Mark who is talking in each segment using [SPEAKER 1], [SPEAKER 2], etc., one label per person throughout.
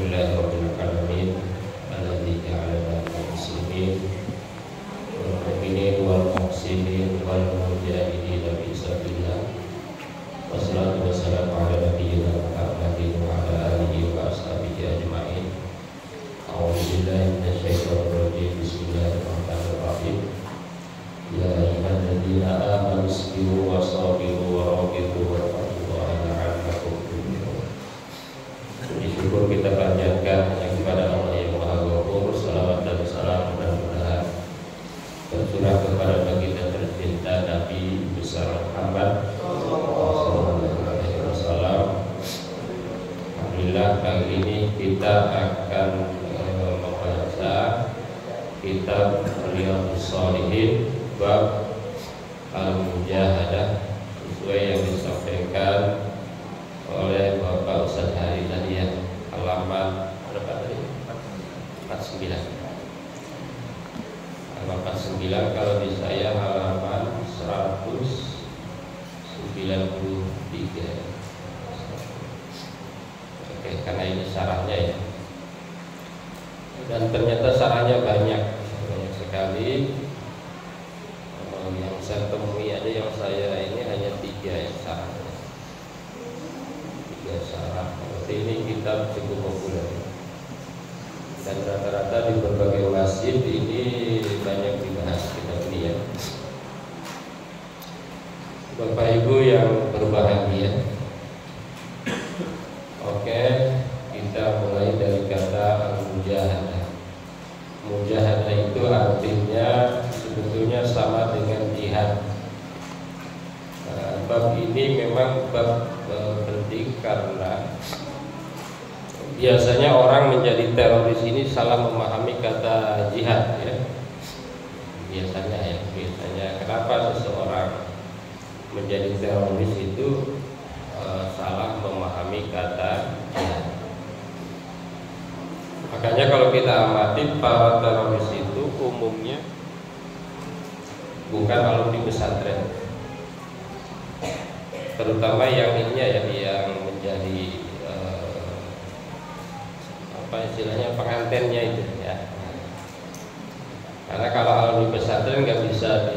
[SPEAKER 1] Alhamdulillahirabbil alamin alladzi ja'alana minal muslimin wal mu'minin wal muhsinin wal mujahidin fi sabilillah. Wassalatu wassalamu ala nabiyyina Muhammadin wa ala alihi wa ashabihi ajma'in. A'udzu billahi minasyaitonir rajim. Bismillahirrahmanirrahim. Ya ayyuhalladzina amanu isbiru wasabiru warabitu wattaqullaha la'allakum tuflihun. Syukur kita panjatkan hanya kepada Allah yang Maha Ghafur. Salawat dan salam mudah-mudahan tercurah kepada baginda tercinta Nabi besar Muhammad sallallahu alaihi wasallam. Alhamdulillah, kali ini kita akan membaca kitab Riyadhus Shalihin bab Al-Mujahadah sesuai yang disampaikan oleh Bapak Ustaz Hari tadi ya, halaman berapa tadi? 49. Halaman 49, kalau di saya halaman 193. Oke, karena ini syarahnya ya. Dan ternyata syarahnya banyak sekali. Yang saya temui ada yang saya ini hanya 3 yang syarahnya. 3 syarah. Berarti ini kitab cukup populer. Dan rata-rata di berbagai masjid ini banyak dibahas kitab ini ya. Bapak Ibu yang berbahagia. Oke, kita mulai dari kata al-mujahadah. Mujahadah itu artinya sebetulnya sama dengan jihad. Bab ini memang bab penting karena biasanya orang menjadi teroris ini salah memahami kata jihad ya. Biasanya kenapa seseorang menjadi teroris itu salah memahami kata jihad. Makanya kalau kita amati para teroris itu umumnya bukan alumni pesantren, terutama yang ininya ya, yang menjadi apa istilahnya pengantennya itu ya. Karena kalau alumni pesantren nggak bisa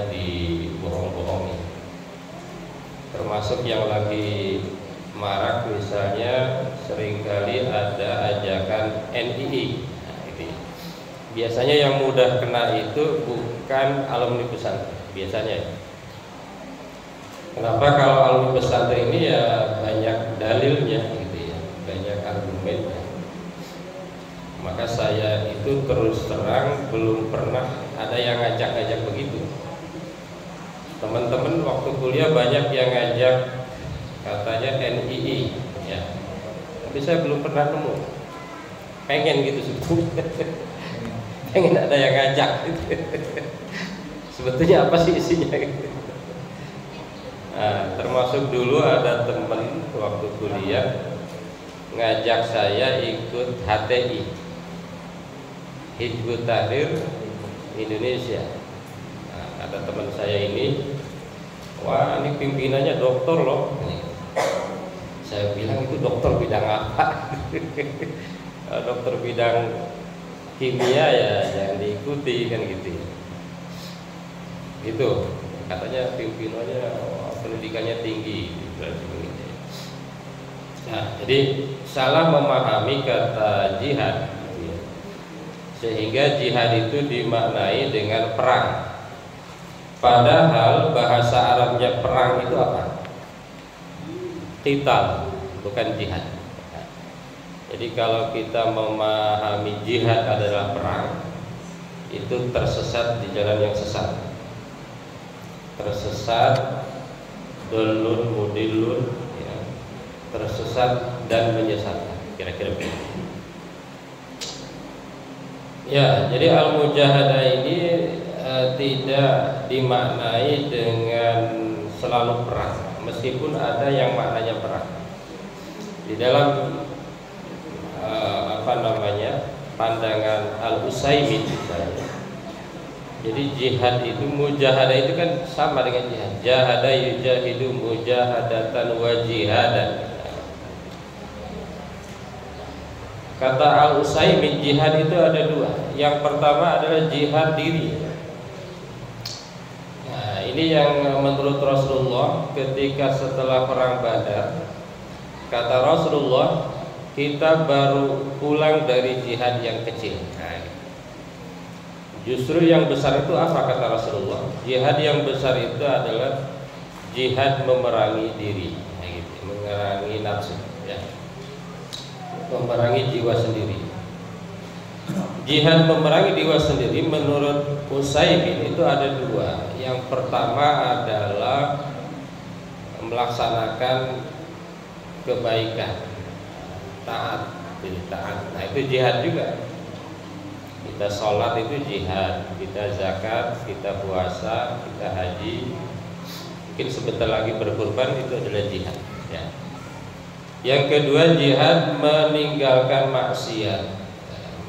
[SPEAKER 1] dibohong-bohongi. Termasuk yang lagi marak misalnya seringkali ada ajakan NII. Biasanya yang mudah kena itu bukan alumni pesantren biasanya. Kenapa? Kalau alumni pesantren ini ya banyak dalilnya gitu ya, banyak argumennya. Maka saya itu terus terang belum pernah ada yang ngajak-ngajak begitu. Teman-teman waktu kuliah banyak yang ngajak katanya NII ya. Tapi saya belum pernah nemu. Pengen gitu sebetulnya. Pengen ada yang ngajak gitu. Sebetulnya apa sih isinya gitu. Nah, termasuk dulu ada teman waktu kuliah ngajak saya ikut HTI, Hizbut Tahrir Indonesia. Nah, ada teman saya ini, wah ini pimpinannya dokter loh. Saya bilang itu dokter bidang apa? Dokter bidang kimia ya jangan diikuti kan gitu. Itu katanya pimpinannya pendidikannya tinggi. Nah, jadi salah memahami kata jihad, sehingga jihad itu dimaknai dengan perang. Padahal bahasa Arabnya perang itu apa? Qital, bukan jihad. Jadi kalau kita memahami jihad adalah perang, itu tersesat di jalan yang sesat. Tersesat, dolun, mudilun, ya, tersesat dan menyesatkan. Kira-kira begitu. Ya, jadi al-mujahadah ini tidak dimaknai dengan selalu perang, meskipun ada yang maknanya perang. Di dalam pandangan Al-Utsaimin misalnya. Jadi jihad itu, mujahadah itu kan sama dengan jihad. Jahada yujahidu mujahadatan wa jihadan. Kata Al-Utsaimin, jihad itu ada dua. Yang pertama adalah jihad diri. Nah, ini yang menurut Rasulullah ketika setelah perang Badar, kata Rasulullah, kita baru pulang dari jihad yang kecil. Nah, justru yang besar itu apa kata Rasulullah? Jihad yang besar itu adalah jihad memerangi diri, memerangi nafsu, ya. Memerangi jiwa sendiri. Jihad memerangi jiwa sendiri menurut Utsaimin itu ada dua. Yang pertama adalah melaksanakan kebaikan, taat, taat. Nah, itu jihad juga. Kita sholat itu jihad, kita zakat, kita puasa, kita haji, mungkin sebentar lagi berkurban, itu adalah jihad, ya. Yang kedua, jihad meninggalkan maksiat,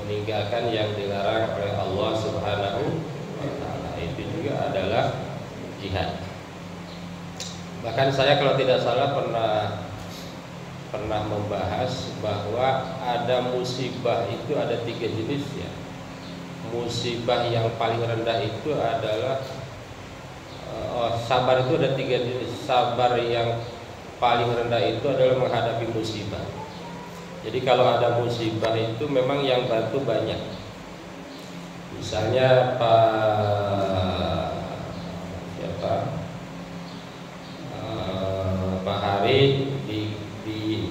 [SPEAKER 1] meninggalkan yang dilarang oleh Allah Subhanahu wa Ta'ala. Itu juga adalah jihad. Bahkan saya kalau tidak salah pernah membahas bahwa ada musibah itu ada 3 jenis, ya. Musibah yang paling rendah itu adalah sabar itu ada 3 jenis. Sabar yang paling rendah itu adalah menghadapi musibah. Jadi kalau ada musibah itu memang yang bantu banyak. Misalnya Pak Hari di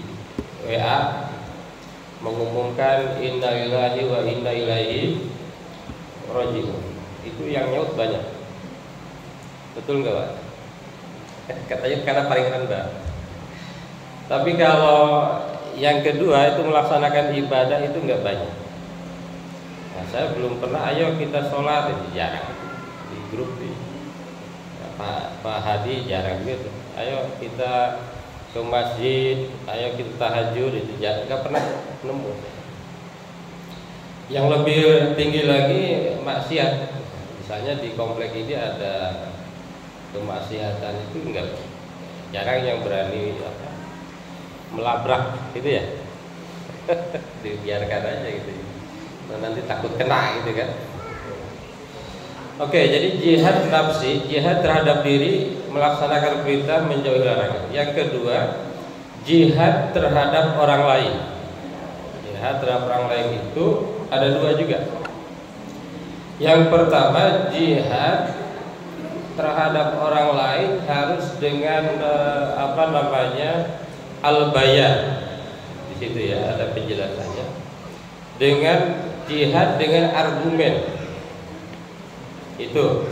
[SPEAKER 1] WA mengumumkan innalillahi wa inna ilaihi raji'un. Itu yang nyaut banyak. Betul nggak, Pak? Katanya karena paling rendah. Tapi kalau yang kedua itu melaksanakan ibadah itu nggak banyak. Nah, saya belum pernah. Ayo kita sholat, itu jarang. Di grup Pak Hadi jarang gitu. Ayo kita ke masjid, ayo kita tahajud, itu jarang. Nggak pernah nemu. Yang lebih tinggi lagi maksiat. Misalnya di komplek ini ada kemaksiatan, itu enggak, jarang yang berani melabrak gitu, ya. Dibiarkan aja gitu. Nanti takut kena gitu kan. Oke, jadi jihad nafsi, jihad terhadap diri, melaksanakan perintah, menjauhi larangan. Yang kedua, jihad terhadap orang lain. Jihad terhadap orang lain itu ada dua juga. Yang pertama, jihad terhadap orang lain harus dengan al-bayan. Di situ ya ada penjelasannya. Dengan jihad dengan argumen. Itu.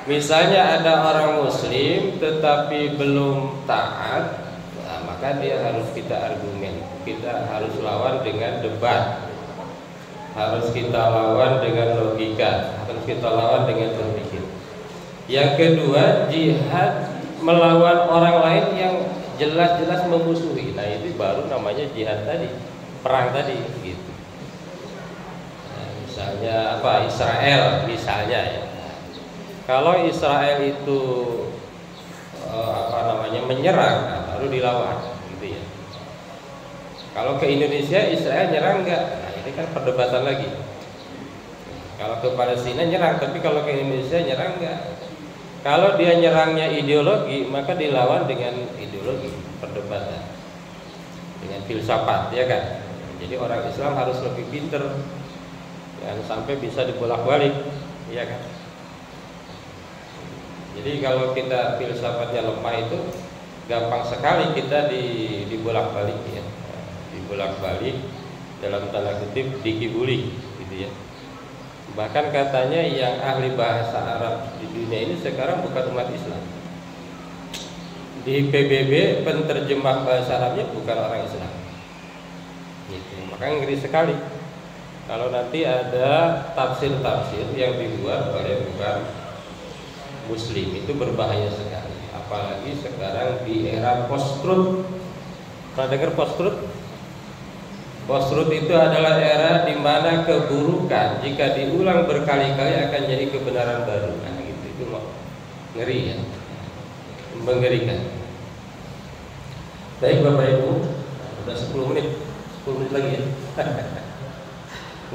[SPEAKER 1] Misalnya ada orang muslim tetapi belum taat, nah, maka dia harus kita argumen. Kita harus lawan dengan debat. Harus kita lawan dengan logika, harus kita lawan dengan berpikir. Yang kedua, jihad melawan orang lain yang jelas-jelas memusuhi. Nah, itu baru namanya jihad tadi, perang tadi gitu. Nah, misalnya Israel misalnya, ya. Kalau Israel itu menyerang, nah, baru dilawan gitu ya. Kalau ke Indonesia, Israel nyerang enggak? Nah, ini kan perdebatan lagi. Kalau ke Palestina nyerang, tapi kalau ke Indonesia nyerang enggak? Kalau dia nyerangnya ideologi, maka dilawan dengan ideologi, perdebatan dengan filsafat, ya kan? Jadi orang Islam harus lebih pinter, jangan sampai bisa dibolak-balik, ya kan? Jadi kalau kita filsafatnya lemah itu gampang sekali kita dibolak-balik, ya, dibolak-balik dalam tanda kutip, dikibuli, gitu ya. Bahkan katanya yang ahli bahasa Arab di dunia ini sekarang bukan umat Islam. Di PBB penterjemah bahasa Arabnya bukan orang Islam. Gitu. Maka ngeri sekali kalau nanti ada tafsir-tafsir yang dibuat oleh bukan Muslim, itu berbahaya sekali. Apalagi sekarang di era post-truth. Pernah dengar post-truth? Post-truth itu adalah era di mana keburukan jika diulang berkali-kali akan jadi kebenaran baru. Nah, gitu, itu ngeri, ya, mengerikan. Baik Bapak Ibu, sudah 10 menit. 10 menit lagi ya.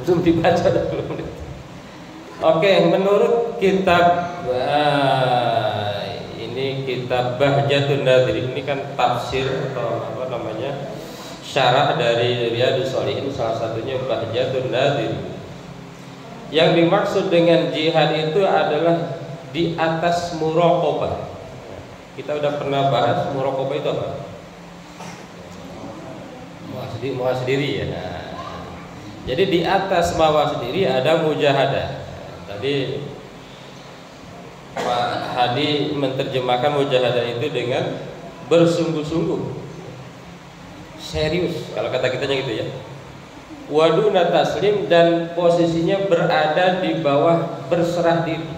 [SPEAKER 1] Belum dibaca 10 menit. Oke, menurut kitab ini kitab Bahjatun Nadhir, ini kan tafsir atau apa namanya, syarah dari Riyadhus Shalihin, salah satunya Bahjatun Nadhir. Yang dimaksud dengan jihad itu adalah di atas muraqabah. Kita udah pernah bahas muraqabah itu apa? Mawas diri ya. Nah, jadi di atas mawas diri ada mujahadah. Tadi Pak Hadi menerjemahkan mujahadah itu dengan bersungguh-sungguh, serius. Kalau kata kitanya gitu ya. Waduna taslim, dan posisinya berada di bawah berserah diri.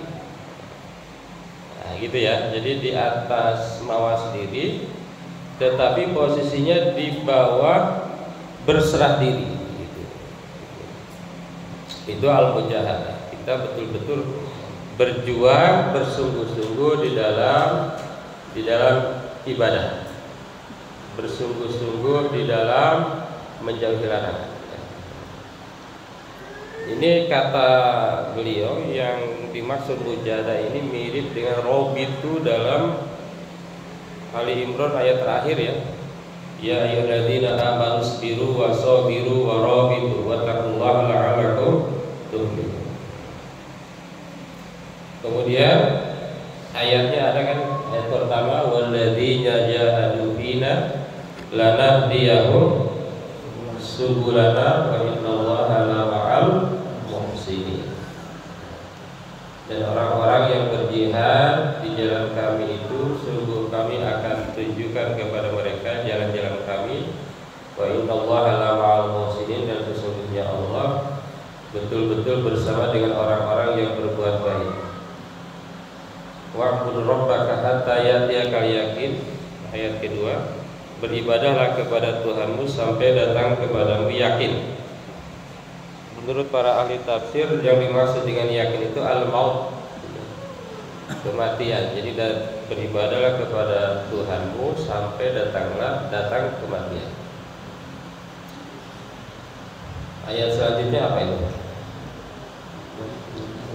[SPEAKER 1] Nah, gitu ya. Jadi di atas mawas diri, tetapi posisinya di bawah berserah diri. Itu al-mujahadah. Kita betul-betul berjuang bersungguh-sungguh di dalam ibadah, bersungguh-sungguh di dalam menjauhi larangan. Ini kata beliau, yang dimaksud mujahadah ini mirip dengan robitu dalam Ali Imran ayat terakhir ya. Ya ayyuhalladzina amanu sabiru wa sabiru wa rabitu wattaqullaha la'allakum tuflihun. Kemudian ayatnya ada kan, ayat pertama walladzina jahadu fina lanahdiyahum subulana wa innallaha lama'al muhsinin. Dan orang-orang yang berjihad di jalan kami itu, sungguh kami akan tunjukkan kepada mereka jalan-jalan kami. Wa innallaha lama'al muhsinin, dan sesungguhnya Allah betul-betul bersama dengan orang-orang yang berbuat baik. Wa'bud rabbaka hatta ya'tiyakal yaqin. Ayat kedua, beribadahlah kepada Tuhanmu sampai datang kepadamu yakin. Menurut para ahli tafsir, yang dimaksud dengan yakin itu al-maut, kematian. Jadi beribadahlah kepada Tuhanmu sampai datang kematian. Ayat selanjutnya apa itu?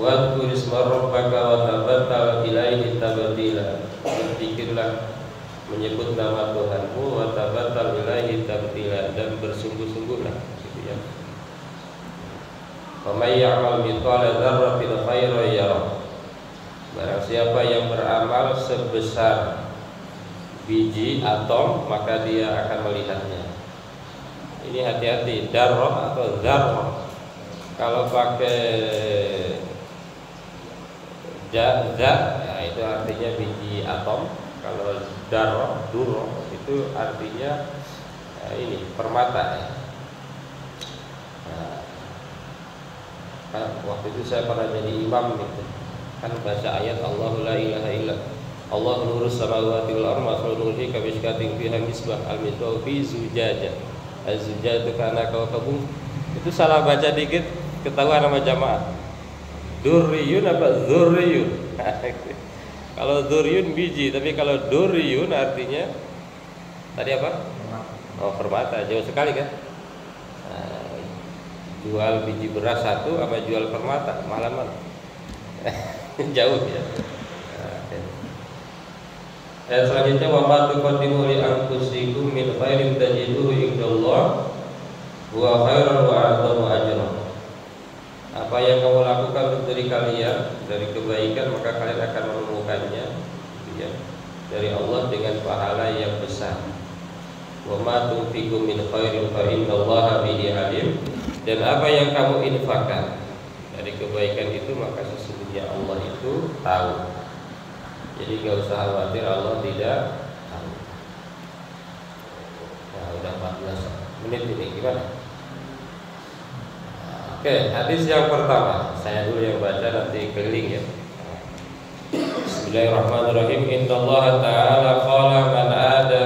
[SPEAKER 1] Wadhkur isma rabbaka wa tabattal ilaihi tabtila. Berzikirlah, menyebut nama Tuhanmu, wa tabattal ilaihi tabtila, dan bersungguh-sungguhlah, gitu ya. Wa may ya'mal mithqala dzarratin khairan yarah. Barang siapa yang beramal sebesar biji atom, maka dia akan melihatnya. Ini hati-hati, darrah atau dzarrah. Kalau pakai ya, itu artinya biji atom. Kalau durrah itu artinya ini permata ya. Nah, waktu itu saya pernah jadi imam gitu, kan baca ayat Allahu la ilaha illa Allah nurus samawati wal ardi masal nurihi kabishkatin fiha misbah al-misbah fi zujajah. Az-zujajah kana kawkabun. Itu salah baca dikit ketahuan sama jamaah. Durriyun apa dzurriyun? Kalau dzurriyun biji, tapi kalau durriyun artinya tadi apa? Oh, permata. Jauh sekali kan? Nah, jual biji beras satu apa jual permata? Mahal-mahal. Jauh ya. Ayat selanjutnya, wa ma tuqaddimu li anfusikum min khairin tajiduhu indallah huwa khairan wa a'zamu ajran. Apa yang kamu lakukan untuk diri kalian dari kebaikan, maka kalian akan menemukannya ya, dari Allah dengan pahala yang besar. Wa ma tunfiqu min khairin fa innallaha bihi alim. Dan apa yang kamu infakkan dari kebaikan itu, maka sesungguhnya Allah itu tahu. Jadi gak usah khawatir, Allah tidak tahu. Nah, udah 14 menit ini gimana? Oke, hadis yang pertama, saya dulu yang baca, nanti keliling ya. Bismillahirrahmanirrahim. Innallaha ta'ala qala man ada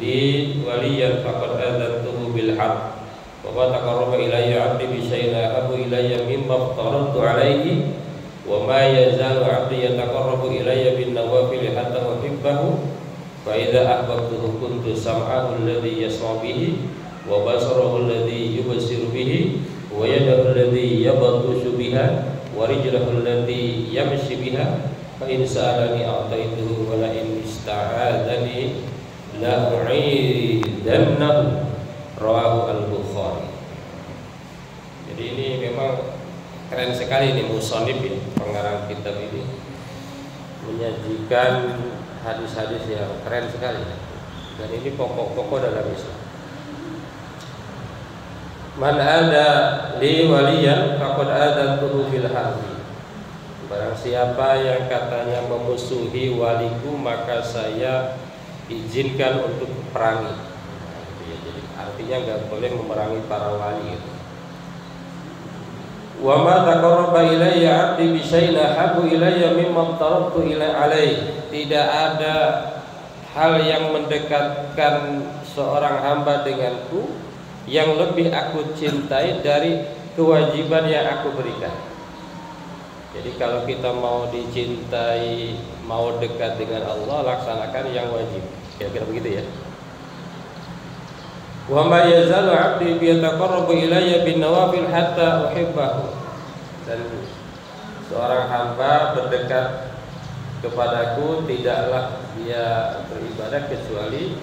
[SPEAKER 1] li waliyan faqad adantuhu bil haqq wa ma taqarraba ilayya 'abdi bi syai'in ahabbu ilayya mimma aftaradtu 'alaihi wa ma yazalu 'abdi yataqarrabu ilayya bin nawafil hatta uhibbahu fa idza ahbabtuhu kuntu sam'ahu alladhi yasma'u bihi wa basarahu wa yadahu allati yabtashu biha wa rijluhu allati yamshi biha fa in sa'alani a'taituhu wa la in ista'adani la u'idannahu, rawahu al-Bukhari. Jadi ini memang keren sekali nih musannif ya, pengarang kitab ini menyajikan hadis-hadis yang keren sekali, dan ini pokok-pokok dalam Islam. Man ada li waliyan faqad adantuhu fil harbi. Barang siapa yang katanya memusuhi waliku, maka saya izinkan untuk perangi. Jadi artinya nggak boleh memerangi para wali gitu. Wa ma taqarraba ilayya 'abdi bi syai'in ahabbu ilayya mimma taraktu alaihi. Tidak ada hal yang mendekatkan seorang hamba denganku yang lebih aku cintai dari kewajiban yang aku berikan. Jadi kalau kita mau dicintai, mau dekat dengan Allah, laksanakan yang wajib. Kira-kira begitu ya. Wa ma yazalu 'abdi yataqarrabu ilayya bin nawafil hatta uhibbahu. Dan seorang hamba berdekat kepadaku, tidaklah dia beribadah kecuali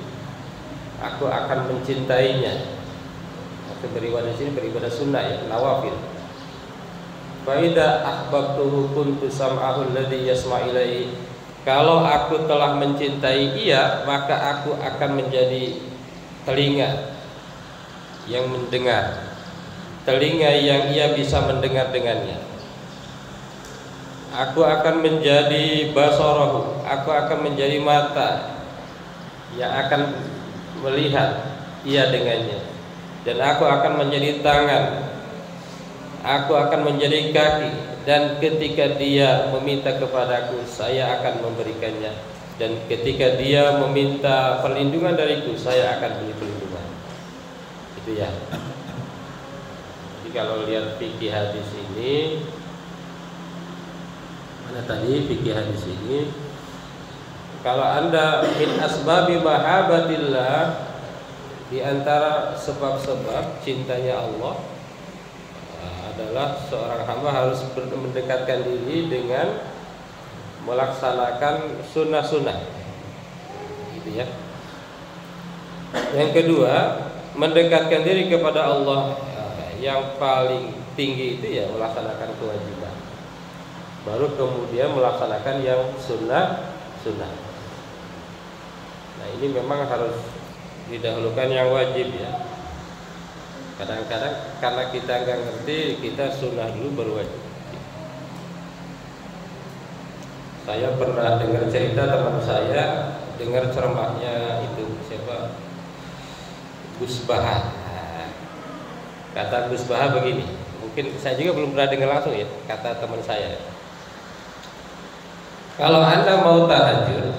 [SPEAKER 1] aku akan mencintainya. Maksud beribadah di sini beribadah sunnah ya, nawafil. Fa idza ahbabtuhu kuntu sam'ahu alladhi yasma' ilaihi. Kalau aku telah mencintai ia, maka aku akan menjadi telinga yang mendengar, telinga yang ia bisa mendengar dengannya. Aku akan menjadi basarahu, aku akan menjadi mata yang akan melihat ia dengannya. Dan aku akan menjadi tangan, aku akan menjadi kaki. Dan ketika dia meminta kepadaku, saya akan memberikannya. Dan ketika dia meminta perlindungan dariku, saya akan beri perlindungan. Itu ya. Jadi kalau lihat fikih hadis ini, mana tadi fikih hadis ini? Kalau Anda min asbabi mahabbatillah, di antara sebab-sebab cintanya Allah adalah seorang hamba harus mendekatkan diri dengan melaksanakan sunnah-sunnah, gitu ya. Yang kedua, mendekatkan diri kepada Allah yang paling tinggi itu ya melaksanakan kewajiban. Baru kemudian melaksanakan yang sunnah. Nah ini memang harus didahulukan yang wajib ya. Kadang-kadang karena kita nggak ngerti, kita sunnah dulu baru wajib. Saya pernah dengar cerita teman saya, dengar ceramahnya itu siapa, Gus Baha. Kata Gus Baha begini, mungkin saya juga belum pernah dengar langsung ya, kata teman saya. Kalau Anda mau tahajud,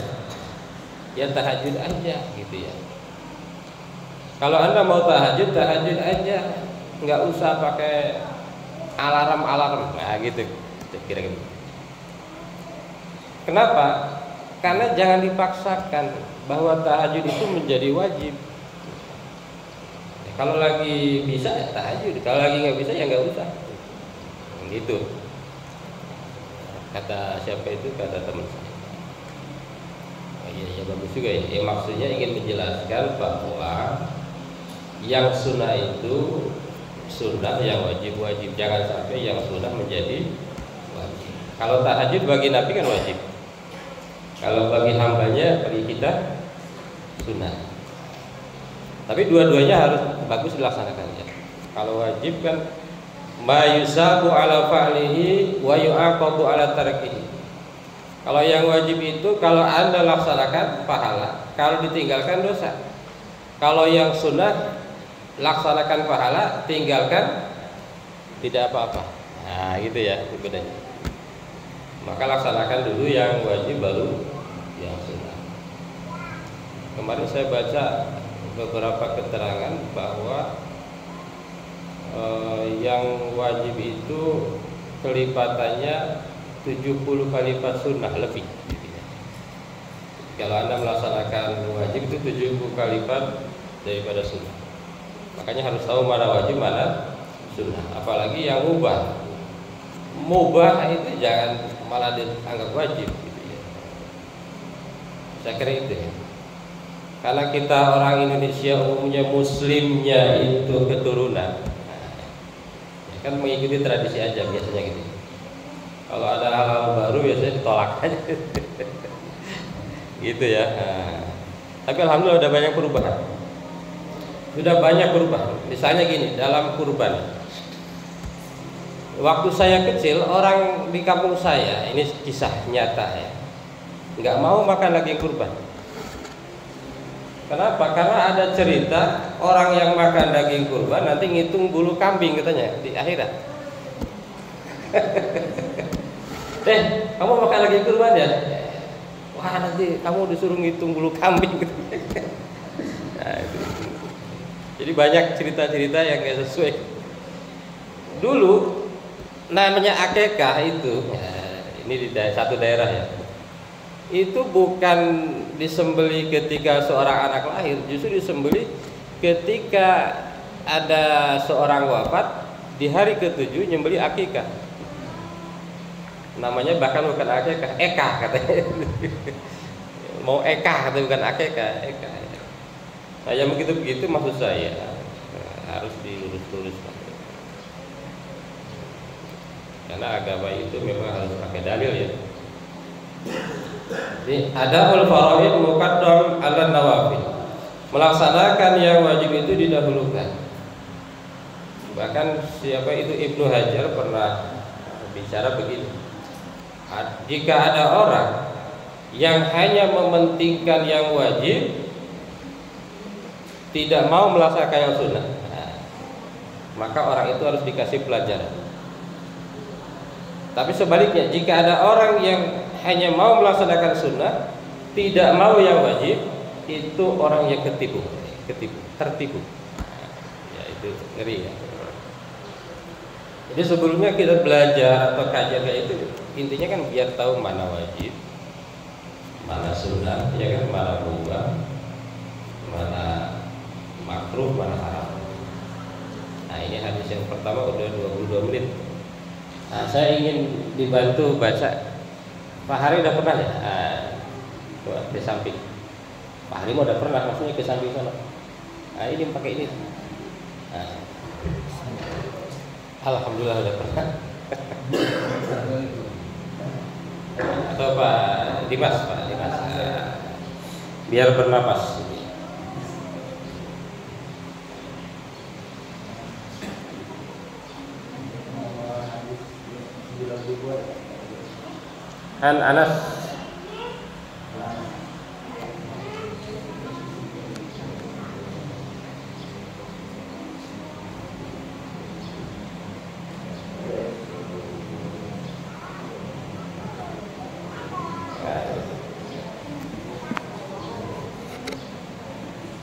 [SPEAKER 1] ya tahajud aja gitu ya. Kalau Anda mau tahajud, tahajud aja, nggak usah pakai alarm. Nah gitu, kira-kira. Kenapa? Karena jangan dipaksakan bahwa tahajud itu menjadi wajib. Kalau lagi bisa ya tahajud, kalau lagi nggak bisa ya nggak usah. Gitu. Kata siapa itu? Kata teman saya. Oh iya, ya bagus juga ya. Maksudnya ingin menjelaskan bahwa yang sunnah itu sunnah, yang wajib wajib. Jangan sampai yang sunnah menjadi wajib. Kalau tahajud bagi Nabi kan wajib. Kalau bagi hambanya, bagi kita sunnah. Tapi dua-duanya harus bagus dilaksanakan ya. Kalau wajib kan ma yusabu ala fa'lihi wa yu'aqabu ala tarkihi. Kalau yang wajib itu kalau Anda laksanakan pahala, kalau ditinggalkan dosa. Kalau yang sunnah laksanakan pahala, tinggalkan tidak apa-apa. Nah, gitu ya bedanya. Maka laksanakan dulu yang wajib baru yang sunnah. Kemarin saya baca beberapa keterangan bahwa yang wajib itu kelipatannya 70 kali lipat sunnah lebih. Kalau Anda melaksanakan wajib itu 70 kali lipat daripada sunnah. Makanya harus tahu mana wajib, mana sunnah, apalagi yang mubah. Mubah itu jangan malah dianggap wajib gitu ya. Saya kira itu ya. Karena kita orang Indonesia umumnya muslimnya itu keturunan, ya kan mengikuti tradisi aja biasanya gitu. Kalau ada hal-hal baru biasanya ditolak aja gitu ya. Tapi alhamdulillah udah banyak perubahan. Sudah banyak perubahan. Misalnya gini, dalam kurban. Waktu saya kecil, orang di kampung saya, ini kisah nyata ya, nggak mau makan daging kurban. Kenapa? Karena ada cerita orang yang makan daging kurban nanti ngitung bulu kambing katanya di akhirat. Kamu makan daging kurban ya? Wah, nanti kamu disuruh ngitung bulu kambing. Nah, itu. Jadi banyak cerita-cerita yang gak sesuai. Dulu namanya akekah itu, ya, ini di satu daerah ya, itu bukan disembeli ketika seorang anak lahir, justru disembeli ketika ada seorang wafat di hari ke-7 nyembeli akikah. Namanya bahkan bukan akikah, ekah katanya. Mau ekah tapi bukan akikah, ekah. Nah, yang begitu-begitu maksud saya harus dilurus-lurus. Karena agama itu memang harus pakai dalil ya. Jadi adaul faraid muqaddam 'ala nawafil. Melaksanakan yang wajib itu didahulukan. Bahkan siapa itu Ibnu Hajar pernah bicara begini. Jika ada orang yang hanya mementingkan yang wajib, tidak mau melaksanakan yang sunnah, maka orang itu harus dikasih pelajaran. Tapi sebaliknya, jika ada orang yang hanya mau melaksanakan sunnah, tidak mau yang wajib, itu orang yang tertipu. Ya, itu ngeri ya. Jadi sebelumnya kita belajar atau kajian kayak itu, intinya kan biar tahu mana wajib, mana sunnah, ya kan, mana mubah, mana makruh, mana haram. Nah, ini hadis yang pertama udah 22 menit. Nah, saya ingin dibantu baca. Pak Hari udah pernah ya? Coba di samping. Pak Hari udah pernah, maksudnya ke samping sana. Nah, ini pakai ini. Nah. Alhamdulillah udah pernah. Atau Pak Dimas, biar bernapas. An Anas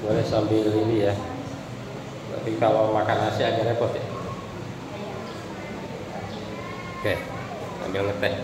[SPEAKER 1] boleh sambil ini ya, tapi kalau makan nasi agak repot ya. Oke, sambil ngeteh.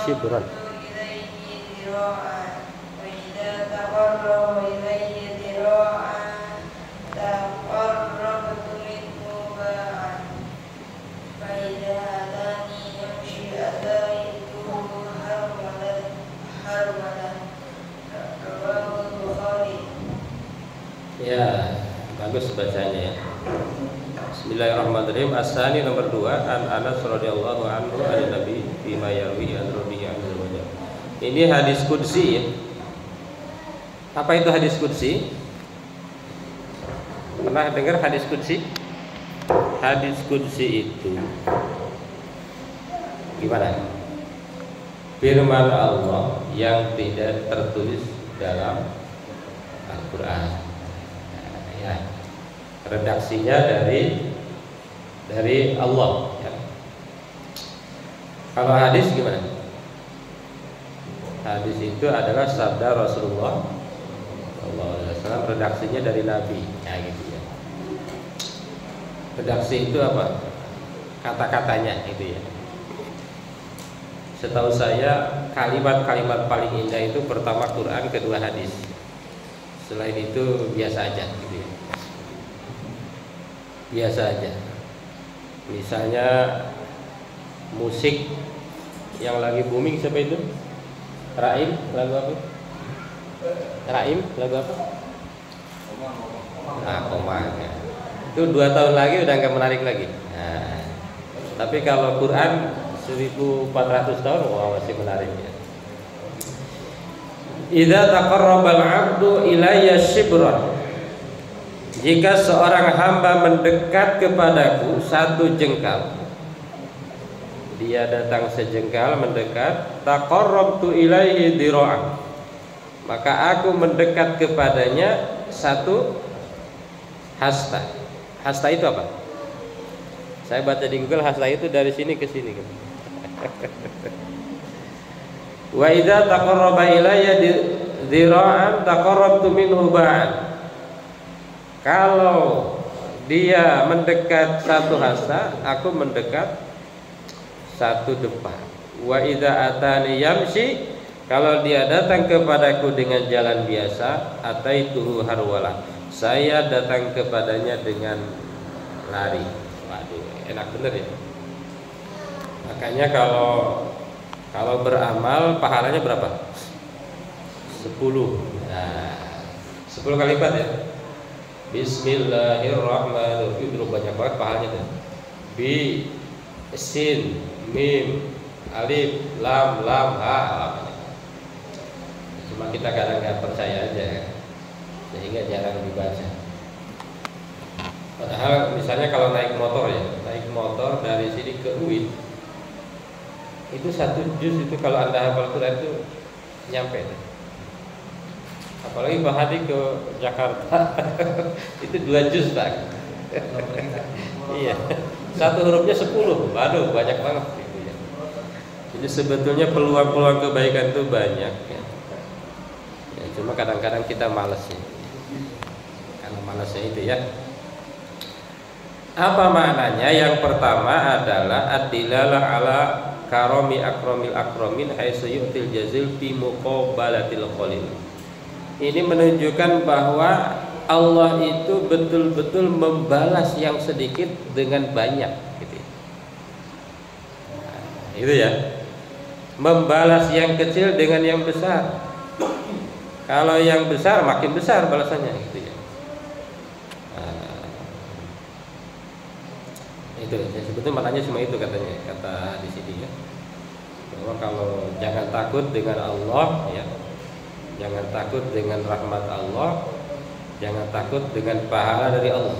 [SPEAKER 1] Shibran. Ya, bagus bacanya ya. Bismillah. Bismillahirrahmanirrahim. As-sani nomor 2, an Anas radhiyallahu anhu an Nabi bima yarwi an radhiyallahu anhu. Ini hadis qudsi ya. Apa itu hadis qudsi? Pernah dengar hadis qudsi? Hadis qudsi itu gimana? Firman Allah yang tidak tertulis dalam Al-Qur'an. Ya. Redaksinya dari Allah ya. Kalau hadis gimana? Hadis itu adalah sabda Rasulullah SAW, redaksinya dari Nabi ya, gitu ya. Redaksi itu apa? Kata-katanya gitu ya. Setahu saya kalimat-kalimat paling indah itu pertama Quran, kedua hadis. Selain itu biasa aja gitu ya. Biasa aja. Misalnya musik yang lagi booming siapa itu? Raim, lagu apa? Raim, lagu apa? Nah, Komang ya. Itu 2 tahun lagi udah nggak menarik lagi. Nah, tapi kalau Quran 1400 tahun masih menarik ya. Idza taqarrabal 'abdu ilayya shibran, jika seorang hamba mendekat kepadaku 1 jengkal, dia datang sejengkal mendekat, taqarrabtu ilaihi dira'an, maka aku mendekat kepadanya 1 hasta. Hasta itu apa? Saya baca di Google, hasta itu dari sini ke sini. Wa idza taqarraba ilayya dira'an taqarrabtu minhu ba'an. Kalau dia mendekat 1 hasta, aku mendekat 1 depan. Wa idza atani yamshi, kalau dia datang kepadaku dengan jalan biasa, ataituhu harwala, saya datang kepadanya dengan lari. Waduh, enak bener ya. Makanya kalau beramal pahalanya berapa? 10. Nah, 10 kali lipat ya. Bismillahirrahmanirrahim, itu banyak banget pahalanya tuh. Bi, sin, mim, alif, lam, ha. Cuma kita kadang nggak percaya aja, sehingga jarang dibaca. Padahal misalnya kalau naik motor ya, naik motor dari sini ke UIN, itu 1 juz itu kalau Anda hafal Quran itu nyampe. Apalagi Pak Hadi ke Jakarta itu 2 juz Pak. Iya, 1 hurufnya 10. Waduh, banyak banget gitu ya. Jadi sebetulnya peluang-peluang kebaikan itu banyak ya. Ya, cuma kadang-kadang kita malas ya. Karena malasnya itu ya. Apa maknanya? Yang pertama adalah ad-dilalah ala karami akramil akramin haitsu yu'til jazil fi muqabalatil qalil. Ini menunjukkan bahwa Allah itu betul-betul membalas yang sedikit dengan banyak gitu. Nah, itu ya. Membalas yang kecil dengan yang besar. Kalau yang besar makin besar balasannya gitu ya. Itu sebetulnya maknanya cuma itu katanya, kata di sini ya, bahwa kalau jangan takut dengan Allah ya, jangan takut dengan rahmat Allah, jangan takut dengan pahala dari Allah.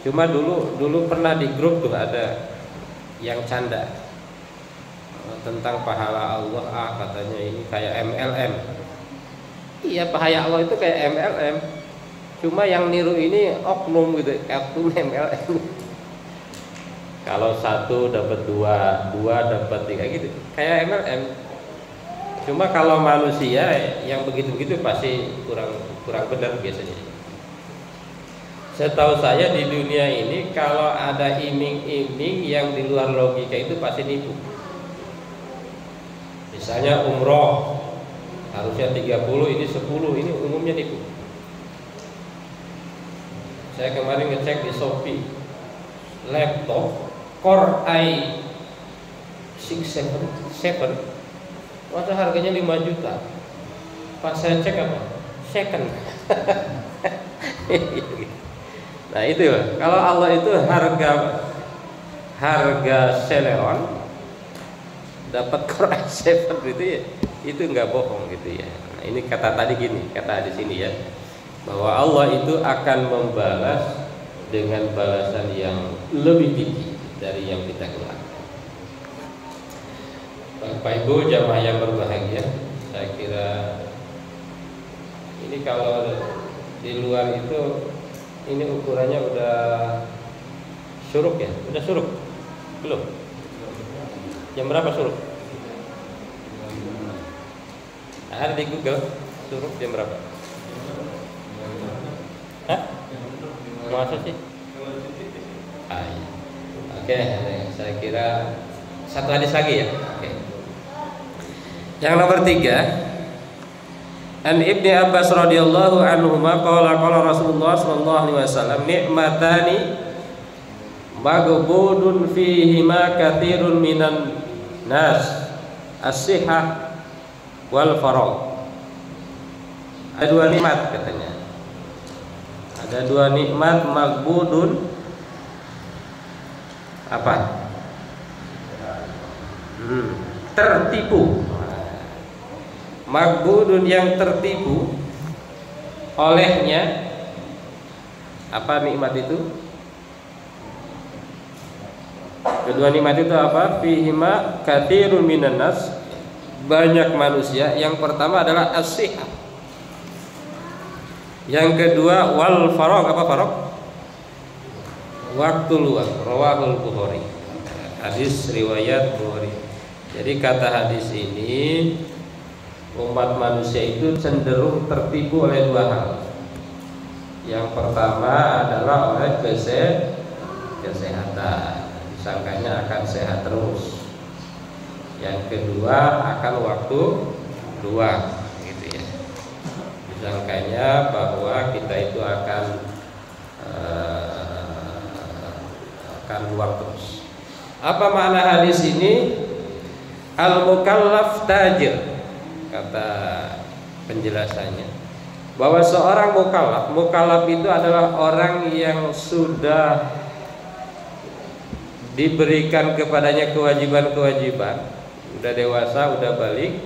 [SPEAKER 1] Cuma dulu pernah di grup tuh ada yang canda tentang pahala Allah, katanya ini kayak MLM. Iya, pahala Allah itu kayak MLM, cuma yang niru ini oknum gitu, oknum MLM. Kalau 1 dapat 2, 2 dapat 3 gitu, kayak MLM. Cuma kalau manusia yang begitu-begitu pasti kurang benar biasanya. Setahu saya di dunia ini kalau ada iming-iming yang di luar logika itu pasti nipu. Misalnya umroh harusnya 30, ini 10, ini umumnya nipu. Saya kemarin ngecek di Shopee, laptop Core i6-77, masa harganya 5 juta. Pas saya cek apa? Second. Nah itu kalau Allah itu harga seleron dapat Quran 7 gitu ya, itu nggak bohong gitu ya. Nah, ini kata tadi gini, kata di sini ya, bahwa Allah itu akan membalas dengan balasan yang lebih tinggi dari yang kita keluarkan. Bapak Ibu jamaah yang berbahagia, saya kira ini kalau di luar itu ini ukurannya udah suruk ya, udah suruk belum? Jam berapa suruk? Ada di Google suruk jam berapa? Hah? Masa sih? Iya. Oke, saya kira satu hadis lagi ya. Oke. Yang nomor 3, An Ibni Abbas radhiyallahu anhuma qala Rasulullah sallallahu alaihi wasallam ni'matani maghbudun fihima katsirun minan nas as-sihah wal faragh. Ada 2 nikmat katanya. Ada 2 nikmat maghbudun apa? Tertipu. Maghbudun yang tertipu olehnya. Apa nikmat itu? Kedua nikmat itu apa? Fihima katsirun minan nas, banyak manusia. Yang pertama adalah as-sihah. Yang kedua wal faragh. Apa faragh? Waktu luang. Rawahul Bukhari. Hadis riwayat Bukhari. Jadi kata hadis ini, umat manusia itu cenderung tertipu oleh 2 hal. Yang pertama adalah oleh kesehatan, disangkanya akan sehat terus. Yang kedua akan waktu luang, gitu ya. Disangkanya bahwa kita itu akan luang terus. Apa makna hadis ini? Al-mukallaf tajir, kata penjelasannya, bahwa seorang mukallaf itu adalah orang yang sudah diberikan kepadanya kewajiban-kewajiban, udah dewasa, udah balik,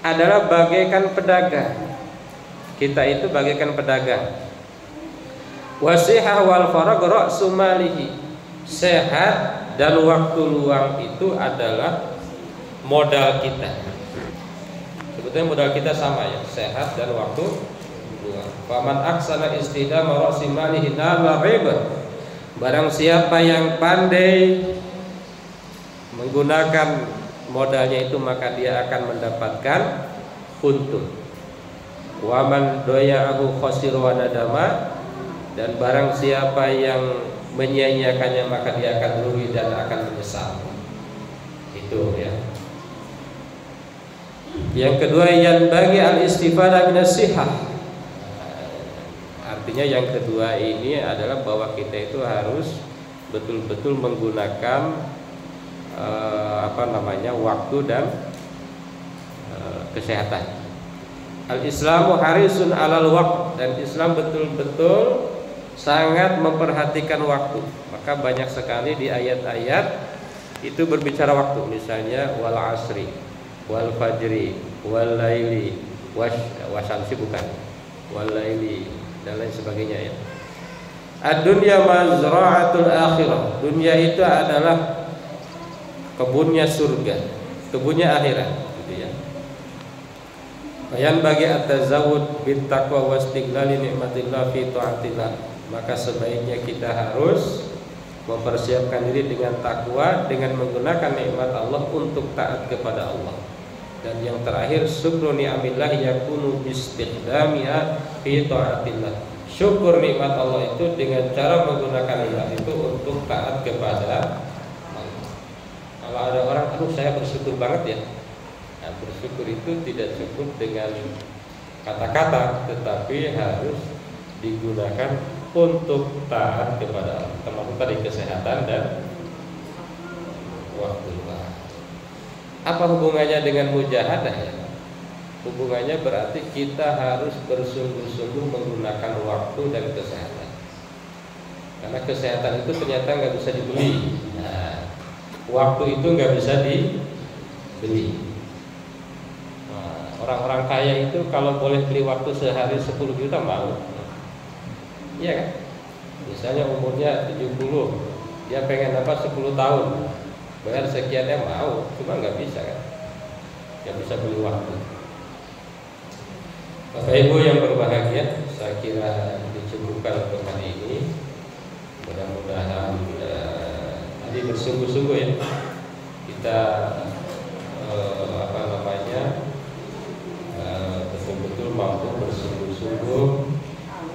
[SPEAKER 1] adalah bagaikan pedagang. Kita itu bagaikan pedagang. Wasihah wal faragh ra'su malihi. Sehat dan waktu luang itu adalah modal kita. Sebetulnya modal kita sama ya, sehat dan waktu luang. Faman aksana istidama ra'si malihi nala riba. Barang siapa yang pandai menggunakan modalnya itu, maka dia akan mendapatkan untung. Waman doya'ahu khasir wa nadama. Dan barang siapa yang menyia-nyiakannya, maka dia akan rugi dan akan menyesal. Itu ya. Yang kedua, yang bagi al-istifadah minas-sihah. Artinya yang kedua ini adalah bahwa kita itu harus betul-betul menggunakan waktu dan kesehatan. Al-Islamu harisun alal waqt, dan Islam betul-betul sangat memperhatikan waktu. Maka banyak sekali di ayat-ayat itu berbicara waktu. Misalnya wal asri, wal fajri, wal laili, wasyamsi bukan, wal laili dan lain sebagainya ya. Ad-dunya mazra'atul akhirah. Dunia itu adalah kebunnya surga, kebunnya akhirat, gitu ya. Bayan bagi at-tazawwud bit taqwa wastiqlali nikmatillah fi taatillah. Maka sebaiknya kita harus mempersiapkan diri dengan takwa, dengan menggunakan nikmat Allah untuk taat kepada Allah. Dan yang terakhir, syukru ni'amillah yakunu bistikhdamiha fi taatillah. Syukur nikmat Allah itu dengan cara menggunakan nikmat itu untuk taat kepada Allah. Kalau ada orang, saya bersyukur banget ya. Nah, bersyukur itu tidak cukup dengan kata-kata, tetapi harus digunakan untuk taat kepada Allah, termasuk tadi kesehatan dan waktu luang. Apa hubungannya dengan mujahadah ya? Hubungannya berarti kita harus bersungguh-sungguh menggunakan waktu dan kesehatan. Karena kesehatan itu ternyata nggak bisa dibeli. Nah, waktu itu nggak bisa dibeli. Nah, orang-orang kaya itu kalau boleh beli waktu sehari 10 juta mau. Iya kan? Misalnya umurnya 70, dia pengen apa 10 tahun, bayar sekiannya mau, cuma nggak bisa kan? Nggak bisa beli waktu. Bapak Ibu yang berbahagia, saya kira dicukupkan untuk hari ini. Mudah-mudahan tadi bersungguh-sungguh ya kita betul-betul mampu bersungguh-sungguh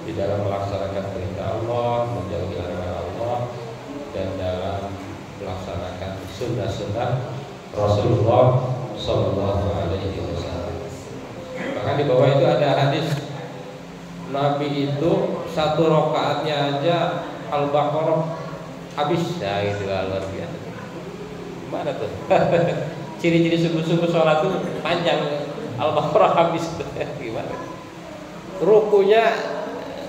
[SPEAKER 1] di dalam melaksanakan perintah Allah, menjauhi larangan Allah, dan dalam melaksanakan sunnah-sunnah Rasulullah Sallallahu Alaihi Wasallam. Bahkan di bawah itu ada hadis Nabi itu satu rakaatnya aja Al-Baqarah habis, ya gitu lah, luar biasa. Gimana tuh? Ciri-ciri sungguh-sungguh sholat tuh panjang, Al-Baqarah habis. Gimana? Rukunya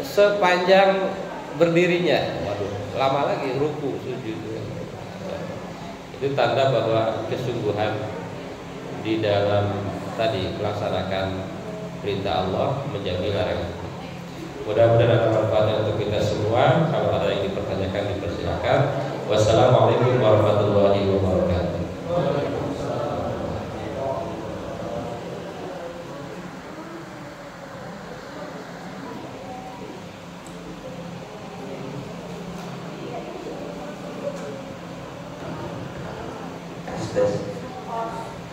[SPEAKER 1] sepanjang berdirinya, waduh, lama lagi ruku sujud. Itu tanda bahwa kesungguhan di dalam tadi melaksanakan perintah Allah, menjauhi larangan. Mudah-mudahan ada manfaatnya untuk kita semua. Kalau ada yang dipertanyakan dipersilakan. Wassalamualaikum warahmatullahi wabarakatuh.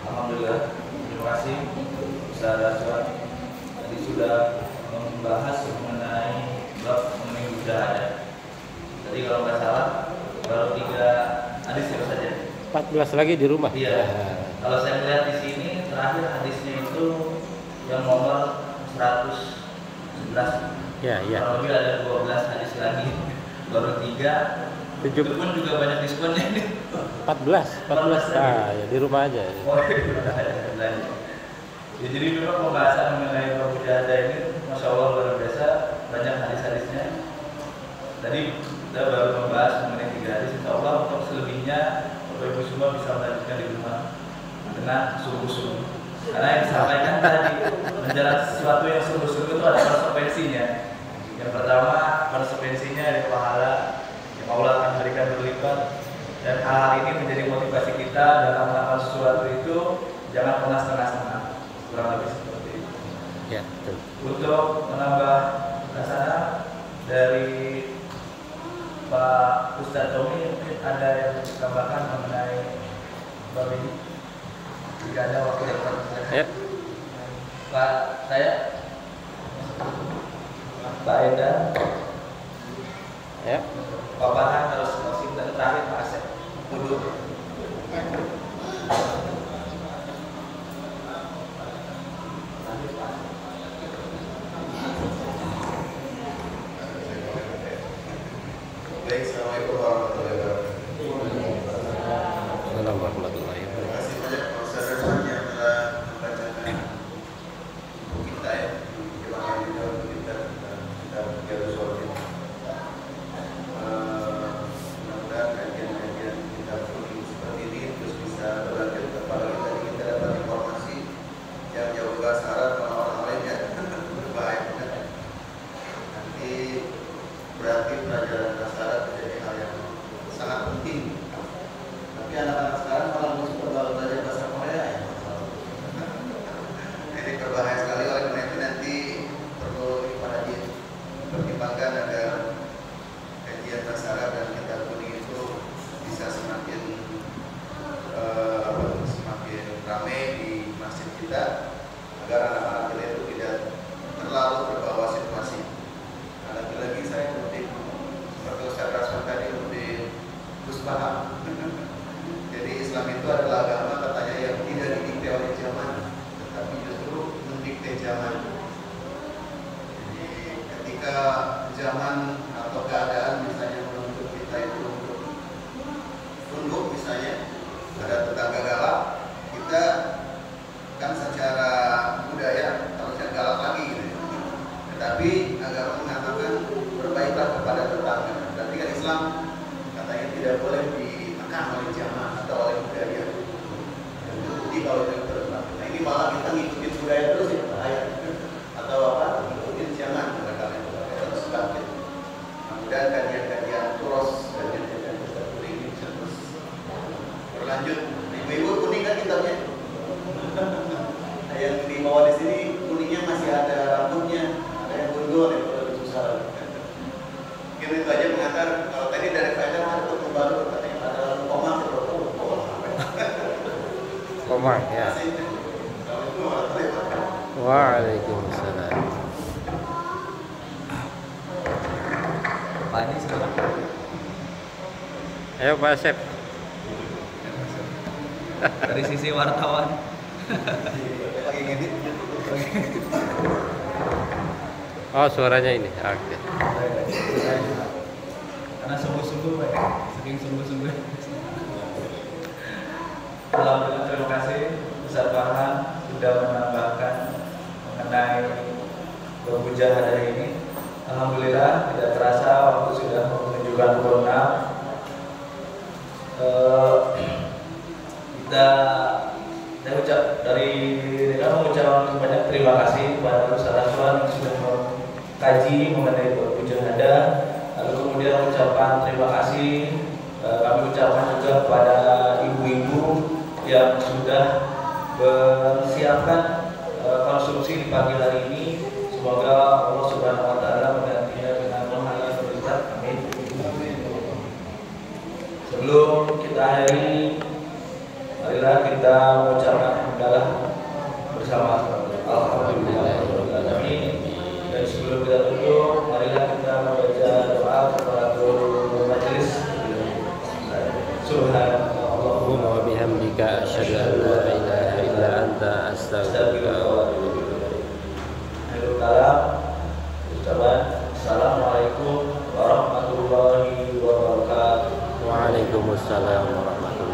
[SPEAKER 2] Alhamdulillah, terima kasih Ustaz Aswan. Tadi sudah membahas mengenai bab mengenai budaya. Tadi kalau nggak salah baru 3 hadis ya saja.
[SPEAKER 1] 14 lagi di rumah.
[SPEAKER 2] Iya. Kalau saya lihat di sini terakhir hadisnya itu yang nomor 111.
[SPEAKER 1] Ya, ya.
[SPEAKER 2] Kalau lebih ada 12 hadis lagi. Baru 3. Itu pun juga banyak diskonnya nih.
[SPEAKER 1] 14. Ah, ya di rumah aja.
[SPEAKER 2] Oh, iya. Ya, jadi memang pembahasan mengenai bab budaya ini, masya Allah luar biasa, banyak hadis-hadisnya. Tadi kita baru membahas mengenai 3 hadis. Insya Allah untuk selebihnya Bapak Ibu semua bisa melanjutkan di rumah dengan sungguh-sungguh. Karena yang disampaikan tadi menjalankan sesuatu yang sungguh-sungguh itu ada konsekuensinya. Yang pertama konsekuensinya ada pahala yang Allah akan berikan berlipat, dan hal ini menjadi motivasi kita dalam melakukan sesuatu itu jangan pernah setengah-setengah, kurang lebih seperti itu.
[SPEAKER 1] Ya, betul.
[SPEAKER 2] Untuk menambah suasana dari Pak Ustadz Tommy, mungkin ada yang ditambahkan mengenai bab ini? Jika ada waktu yang terbatas.
[SPEAKER 1] Ya.
[SPEAKER 2] Pak, saya, Pak Enda,
[SPEAKER 1] Ya.
[SPEAKER 2] Pak Farhan harus closing, dan terakhir Pak Asep. Dulu.
[SPEAKER 3] Baik, Assalamualaikum warahmatullahi wabarakatuh.
[SPEAKER 1] Assalamualaikum warahmatullahi wabarakatuh.
[SPEAKER 3] Terima kasih banyak Pak Ustaz Aswan yang telah membacakan buku kita ya, Kemana kita untuk kita Riyadhus Shalihin. Mudah-mudahan kajian-kajian kita seperti ini terus bisa berlanjut. Apalagi tadi kita dapat informasi yang jauh bahasa Arab sama orang lain ya, berbahaya kan. Nanti berarti pelajaran bahasa Arab menjadi hal yang sangat penting. Tapi anak-anak sekarang malah tidak boleh ditekan oleh zaman atau oleh budaya. Jadi kalau yang terus, nah ini malah kita ngikutin budaya terus ya bahaya. Atau apa? Ngikutin zaman mereka itu harus bangkit. Kemudian kajian-kajian terus, kajian-kajian ini bisa terus berlanjut. Ibu-ibu kuning kan kitabnya. Yang di bawah di sini kuningnya masih ada rambutnya, ada yang gundul yang lebih susah. Mungkin itu aja mengantar. Kalau tadi dari Fajar ada tuh baru katanya ada komar seperti
[SPEAKER 1] Komar ya. Waalaikumsalam.
[SPEAKER 2] Pak ini sekarang
[SPEAKER 1] Ayo Pak Asep.
[SPEAKER 2] dari sisi wartawan.
[SPEAKER 3] lagi ngedit.
[SPEAKER 1] Oh suaranya ini. Oke.
[SPEAKER 2] Karena sungguh-sungguh Pak, saking sungguh-sungguh. Alhamdulillah, terima kasih Ustaz Farhan sudah menambahkan mengenai bermujahadah ini. Alhamdulillah tidak terasa waktu sudah menunjukkan pukul 6. Saya ucap dari kami mengucapkan banyak terima kasih kepada Ustaz Aswan yang sudah mengkaji mengenai bermujahadah. Lalu kemudian ucapan terima kasih kami ucapkan juga kepada ibu-ibu yang sudah bersiapkan konsumsi di pagi hari ini. Semoga Allah Subhanahu wa taala menggantinya dengan halal berkat. Amin. Sebelum kita akhiri, marilah kita mengucapkan hamdalah bersama alhamdulillahirobbilalamin. Dan sebelum kita tutup, marilah kita membaca doa kafaratul majelis.
[SPEAKER 1] Subhanallah wa bihamdika asyhadu an la ilaha illa anta astaghfiruka wa atubu ilaik.
[SPEAKER 2] Akhirul kalam, ucapan assalamualaikum warahmatullahi wabarakatuh.
[SPEAKER 1] Waalaikumsalam warahmatullahi